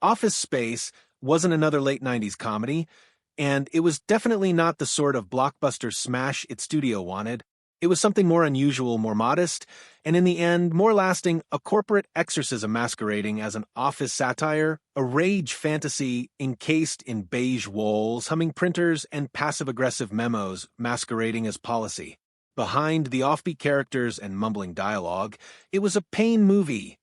Office Space wasn't another late 90s comedy, and it was definitely not the sort of blockbuster smash its studio wanted. It was something more unusual, more modest, and in the end, more lasting, a corporate exorcism masquerading as an office satire, a rage fantasy encased in beige walls, humming printers, and passive-aggressive memos masquerading as policy. Behind the offbeat characters and mumbling dialogue, it was a pain movie.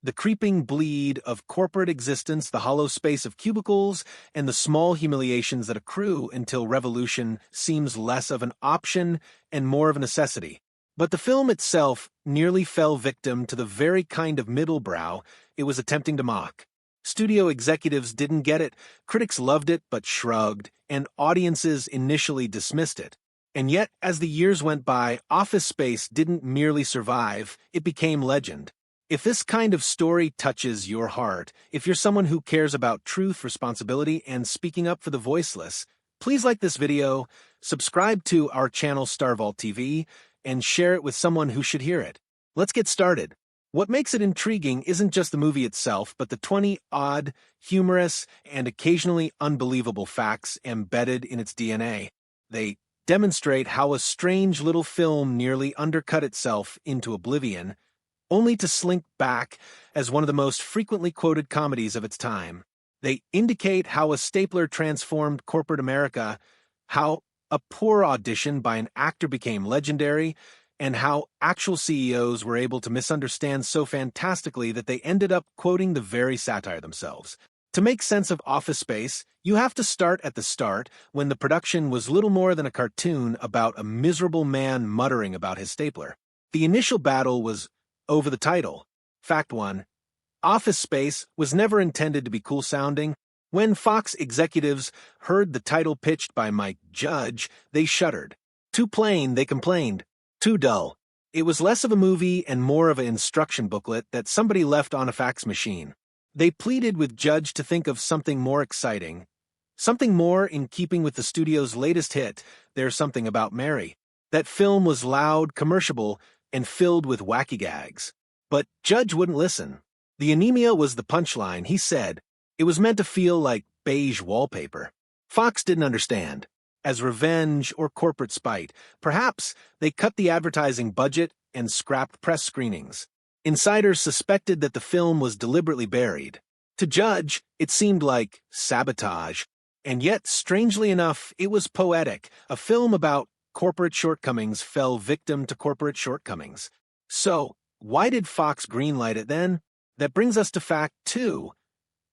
The creeping bleed of corporate existence, the hollow space of cubicles, and the small humiliations that accrue until revolution seems less of an option and more of a necessity. But the film itself nearly fell victim to the very kind of middlebrow it was attempting to mock. Studio executives didn't get it, critics loved it but shrugged, and audiences initially dismissed it. And yet, as the years went by, Office Space didn't merely survive, it became legend. If this kind of story touches your heart, if you're someone who cares about truth, responsibility, and speaking up for the voiceless, please like this video, subscribe to our channel StarVault TV, and share it with someone who should hear it. Let's get started. What makes it intriguing isn't just the movie itself, but the 20 odd, humorous, and occasionally unbelievable facts embedded in its DNA. They demonstrate how a strange little film nearly undercut itself into oblivion, only to slink back as one of the most frequently quoted comedies of its time. They indicate how a stapler transformed corporate America, how a poor audition by an actor became legendary, and how actual CEOs were able to misunderstand so fantastically that they ended up quoting the very satire themselves. To make sense of Office Space, you have to start at the start, when the production was little more than a cartoon about a miserable man muttering about his stapler. The initial battle was over the title. Fact 1. Office Space was never intended to be cool-sounding. When Fox executives heard the title pitched by Mike Judge, they shuddered. Too plain, they complained. Too dull. It was less of a movie and more of an instruction booklet that somebody left on a fax machine. They pleaded with Judge to think of something more exciting, something more in keeping with the studio's latest hit, There's Something About Mary. That film was loud, commercial, and filled with wacky gags. But Judge wouldn't listen. The anemia was the punchline, he said. It was meant to feel like beige wallpaper. Fox didn't understand. As revenge or corporate spite, perhaps they cut the advertising budget and scrapped press screenings. Insiders suspected that the film was deliberately buried. To Judge, it seemed like sabotage. And yet, strangely enough, it was poetic, a film about corporate shortcomings fell victim to corporate shortcomings. So, why did Fox greenlight it then? That brings us to fact 2.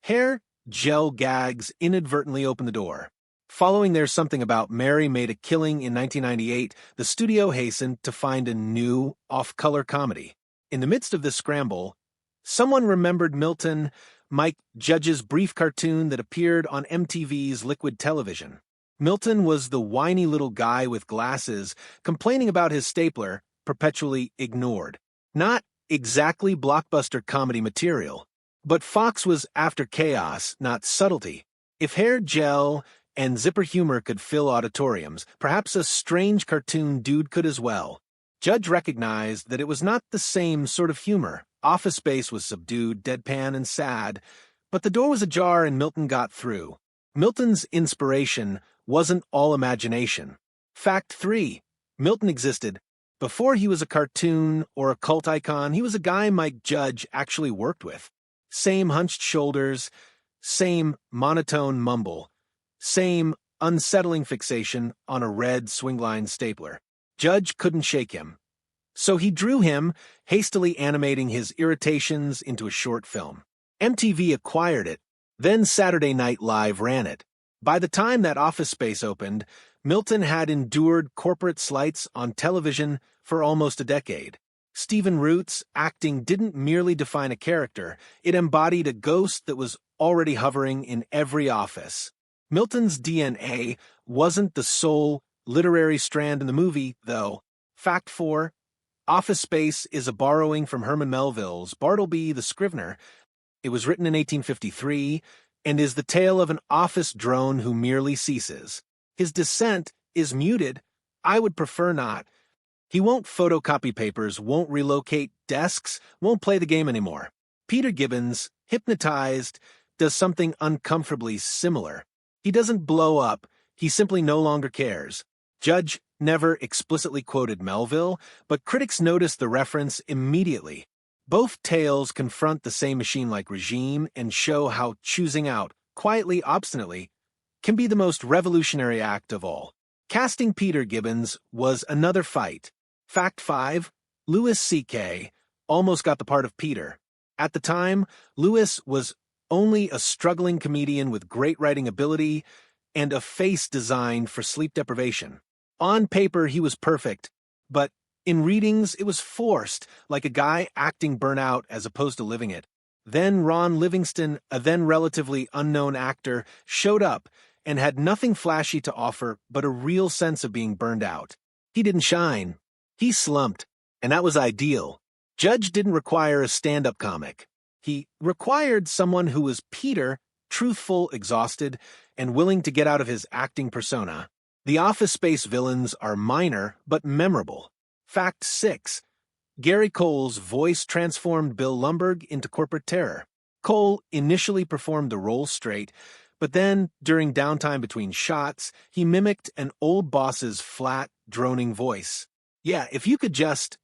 Hair gel gags inadvertently opened the door. Following There's Something About Mary made a killing in 1998, the studio hastened to find a new, off-color comedy. In the midst of this scramble, someone remembered Milton, Mike Judge's brief cartoon that appeared on MTV's Liquid Television. Milton was the whiny little guy with glasses complaining about his stapler, perpetually ignored. Not exactly blockbuster comedy material, but Fox was after chaos, not subtlety. If hair gel and zipper humor could fill auditoriums, perhaps a strange cartoon dude could as well. Judge recognized that it was not the same sort of humor. Office Space was subdued, deadpan, and sad, but the door was ajar and Milton got through. Milton's inspiration wasn't all imagination. Fact 3. Milton existed. Before he was a cartoon or a cult icon, he was a guy Mike Judge actually worked with. Same hunched shoulders, same monotone mumble, same unsettling fixation on a red swingline stapler. Judge couldn't shake him. So he drew him, hastily animating his irritations into a short film. MTV acquired it, then Saturday Night Live ran it. By the time that Office Space opened, Milton had endured corporate slights on television for almost a decade. Stephen Root's acting didn't merely define a character, it embodied a ghost that was already hovering in every office. Milton's DNA wasn't the sole literary strand in the movie, though. Fact 4. Office Space is a borrowing from Herman Melville's Bartleby the Scrivener. It was written in 1853 and is the tale of an office drone who merely ceases. His descent is muted. I would prefer not. He won't photocopy papers, won't relocate desks, won't play the game anymore. Peter Gibbons, hypnotized, does something uncomfortably similar. He doesn't blow up, he simply no longer cares. Judge never explicitly quoted Melville, but critics noticed the reference immediately. Both tales confront the same machine-like regime and show how choosing out, quietly, obstinately, can be the most revolutionary act of all. Casting Peter Gibbons was another fight. Fact 5. Louis C.K. almost got the part of Peter. At the time, Louis was only a struggling comedian with great writing ability and a face designed for sleep deprivation. On paper, he was perfect, but in readings, it was forced, like a guy acting burnout as opposed to living it. Then Ron Livingston, a then relatively unknown actor, showed up and had nothing flashy to offer but a real sense of being burned out. He didn't shine. He slumped, and that was ideal. Judge didn't require a stand-up comic. He required someone who was Peter, truthful, exhausted, and willing to get out of his acting persona. The Office Space villains are minor but memorable. Fact 6. Gary Cole's voice transformed Bill Lumbergh into corporate terror. Cole initially performed the role straight, but then, during downtime between shots, he mimicked an old boss's flat, droning voice. Yeah, if you could just...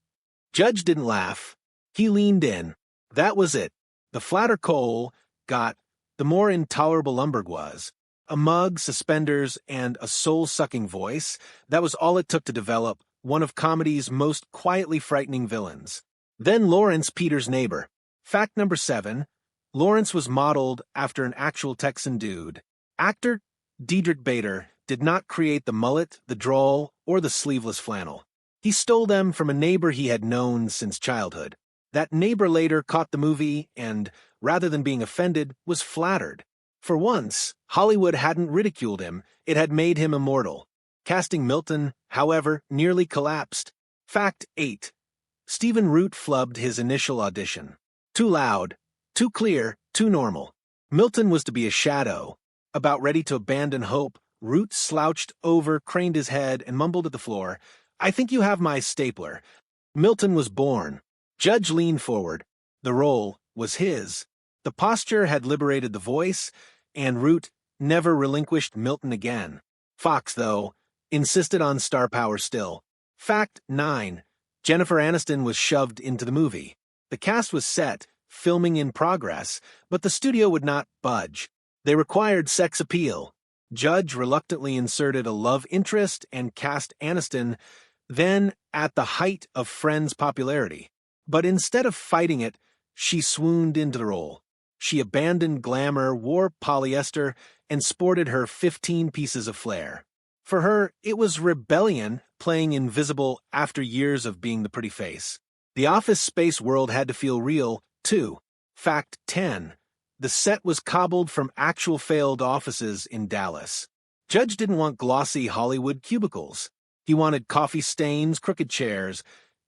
Judge didn't laugh. He leaned in. That was it. The flatter Cole got, the more intolerable Lumbergh was. A mug, suspenders, and a soul-sucking voice, that was all it took to develop one of comedy's most quietly frightening villains. Then Lawrence, Peter's neighbor. Fact number 7. Lawrence was modeled after an actual Texan dude. Actor Diedrich Bader did not create the mullet, the drawl, or the sleeveless flannel. He stole them from a neighbor he had known since childhood. That neighbor later caught the movie and, rather than being offended, was flattered. For once, Hollywood hadn't ridiculed him, it had made him immortal. Casting Milton, however, nearly collapsed. Fact 8. Stephen Root flubbed his initial audition. Too loud, too clear, too normal. Milton was to be a shadow. About ready to abandon hope, Root slouched over, craned his head, and mumbled at the floor, "I think you have my stapler." Milton was born. Judge leaned forward. The role was his. The posture had liberated the voice, and Root never relinquished Milton again. Fox, though, insisted on star power still. Fact 9. Jennifer Aniston was shoved into the movie. The cast was set, filming in progress, but the studio would not budge. They required sex appeal. Judge reluctantly inserted a love interest and cast Aniston, then at the height of Friends' popularity. But instead of fighting it, she swooned into the role. She abandoned glamour, wore polyester, and sported her 15 pieces of flair. For her, it was rebellion playing invisible after years of being the pretty face. The Office Space world had to feel real, too. Fact 10. The set was cobbled from actual failed offices in Dallas. Judge didn't want glossy Hollywood cubicles. He wanted coffee stains, crooked chairs,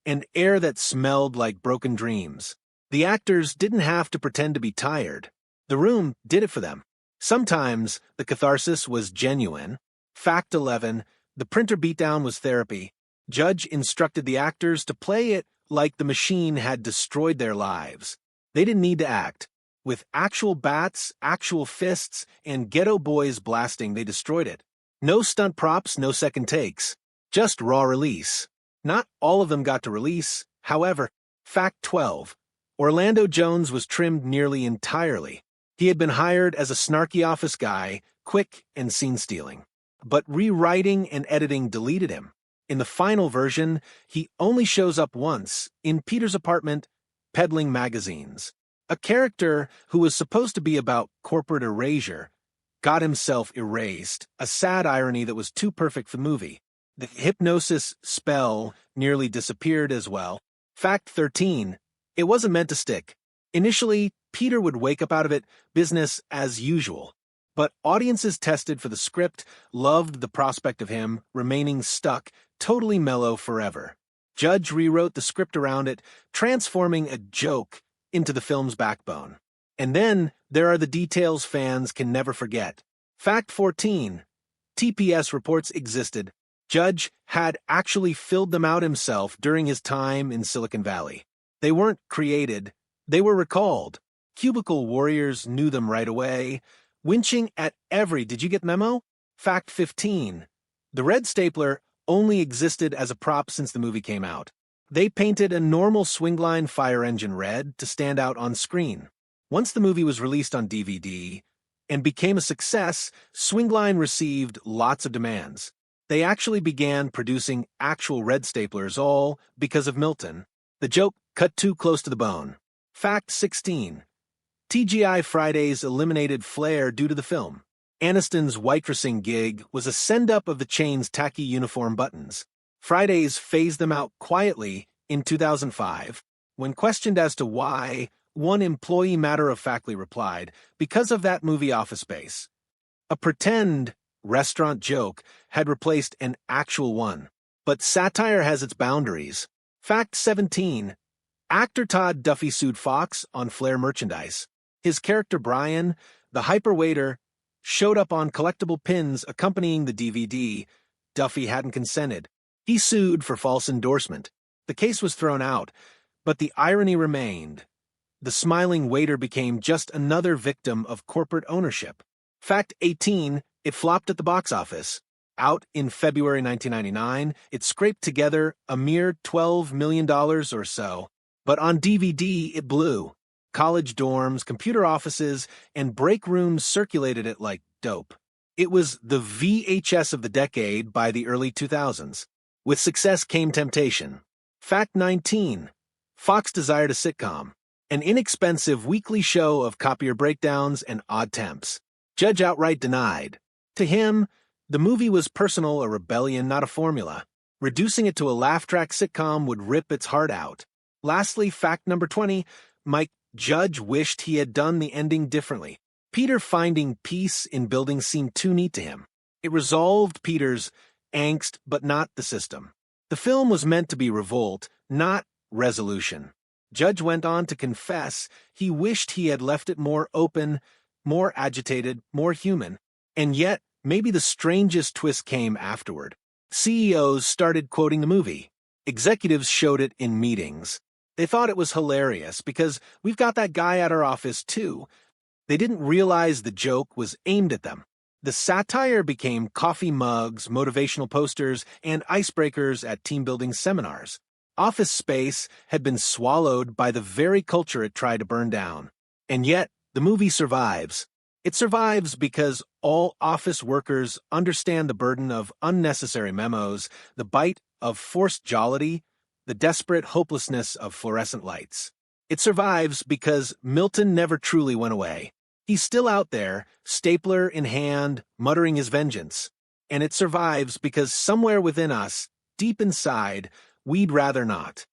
and air that smelled like broken dreams. The actors didn't have to pretend to be tired. The room did it for them. Sometimes the catharsis was genuine. Fact 11. The printer beatdown was therapy. Judge instructed the actors to play it like the machine had destroyed their lives. They didn't need to act. With actual bats, actual fists, and ghetto boys blasting, they destroyed it. No stunt props, no second takes. Just raw release. Not all of them got to release, however. Fact 12. Orlando Jones was trimmed nearly entirely. He had been hired as a snarky office guy, quick and scene-stealing. But rewriting and editing deleted him. In the final version, he only shows up once, in Peter's apartment, peddling magazines. A character who was supposed to be about corporate erasure got himself erased, a sad irony that was too perfect for the movie. The hypnosis spell nearly disappeared as well. Fact 13. It wasn't meant to stick. Initially, Peter would wake up out of it, business as usual. But audiences tested for the script, loved the prospect of him remaining stuck, totally mellow forever. Judge rewrote the script around it, transforming a joke into the film's backbone. And then there are the details fans can never forget. Fact 14. TPS reports existed. Judge had actually filled them out himself during his time in Silicon Valley. They weren't created, they were recalled. Cubicle warriors knew them right away, winching at every did you get memo? Fact 15. The red stapler only existed as a prop since the movie came out. They painted a normal swingline fire engine red to stand out on screen. Once the movie was released on DVD and became a success, Swingline received lots of demands. They actually began producing actual red staplers, all because of Milton. The joke cut too close to the bone. Fact 16. TGI Fridays eliminated flair due to the film. Aniston's waitressing gig was a send-up of the chain's tacky uniform buttons. Fridays phased them out quietly in 2005. When questioned as to why, one employee matter-of-factly replied, "Because of that movie Office Space." A pretend restaurant joke had replaced an actual one. But satire has its boundaries. Fact 17. Actor Todd Duffy sued Fox on Flair merchandise. His character Brian, the hyper-waiter, showed up on collectible pins accompanying the DVD. Duffy hadn't consented. He sued for false endorsement. The case was thrown out, but the irony remained. The smiling waiter became just another victim of corporate ownership. Fact 18. It flopped at the box office. Out in February 1999, it scraped together a mere $12 million or so. But on DVD, it blew. College dorms, computer offices, and break rooms circulated it like dope. It was the VHS of the decade by the early 2000s. With success came temptation. Fact 19. Fox desired a sitcom. An inexpensive weekly show of copier breakdowns and odd temps. Judge outright denied. To him, the movie was personal, a rebellion, not a formula. Reducing it to a laugh-track sitcom would rip its heart out. Lastly, fact number 20, Mike Judge wished he had done the ending differently. Peter finding peace in buildings seemed too neat to him. It resolved Peter's angst, but not the system. The film was meant to be revolt, not resolution. Judge went on to confess he wished he had left it more open, more agitated, more human. And yet, maybe the strangest twist came afterward. CEOs started quoting the movie. Executives showed it in meetings. They thought it was hilarious because we've got that guy at our office too. They didn't realize the joke was aimed at them. The satire became coffee mugs, motivational posters, and icebreakers at team-building seminars. Office Space had been swallowed by the very culture it tried to burn down. And yet, the movie survives. It survives because all office workers understand the burden of unnecessary memos, the bite of forced jollity, the desperate hopelessness of fluorescent lights. It survives because Milton never truly went away. He's still out there, stapler in hand, muttering his vengeance. And it survives because somewhere within us, deep inside, we'd rather not.